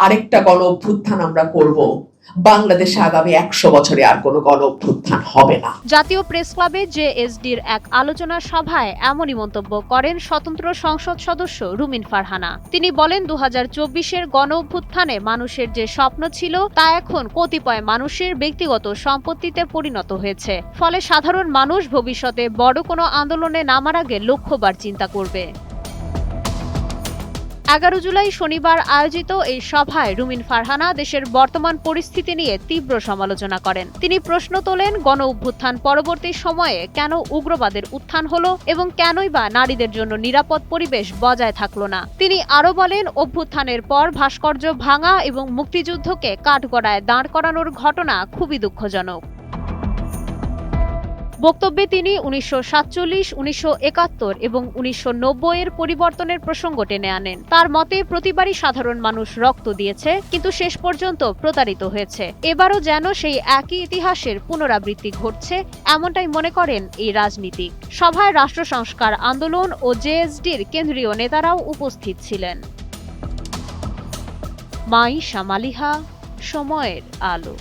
আরেকটা গণ অভ্যুত্থান আমরা করব, বাংলাদেশে আগামী 100 বছরে আর কোনো গণ অভ্যুত্থান হবে না। জাতীয় প্রেস ক্লাবে জেএসডির এক আলোচনা সভায় এমনই মন্তব্য করেন স্বতন্ত্র সংসদ সদস্য রুমিন ফারহানা। তিনি বলেন 2024-এর গণ অভ্যুত্থানে মানুষের যে স্বপ্ন ছিল তা এখন কতিপয় মানুষের ব্যক্তিগত সম্পত্তিতে পরিণত হয়েছে। ফলে সাধারণ মানুষ ভবিষ্যতে বড় কোনো আন্দোলনে নামার আগে লক্ষবার চিন্তা করবে। 11 জুলাই শনিবার আয়োজিত এই সভায় রুমিন ফারহানা দেশের বর্তমান পরিস্থিতি নিয়ে তীব্র সমালোচনা করেন। তিনি প্রশ্ন তোলেন, গণ অভ্যুত্থান পরবর্তী সময়ে কেন উগ্রবাদের উত্থান হলো এবং কেনই বা নারীদের জন্য নিরাপদ পরিবেশ বজায় থাকলো না। তিনি আরও বলেন, অভ্যুত্থানের পর ভাস্কর্য ভাঙা এবং মুক্তিযুদ্ধকে কাঠগড়ায় দাঁড় করানোর ঘটনা খুবই দুঃখজনক। বক্তব্যে তিনি 1947, 1971 এবং 1990-এর পরিবর্তনের প্রসঙ্গ টেনে আনেন। তার মতে, প্রতিবারই সাধারণ মানুষ রক্ত দিয়েছে, কিন্তু শেষ পর্যন্ত প্রতারিত হয়েছে। এবারও যেন সেই একই ইতিহাসের পুনরাবৃত্তি ঘটছে, এমনটাই মনে করেন এই রাজনীতিক। সভায় রাষ্ট্র সংস্কার আন্দোলন ও জেএসডির কেন্দ্রীয় নেতারাও উপস্থিত ছিলেন। মাইশা মালিহা, সময়ের আলো।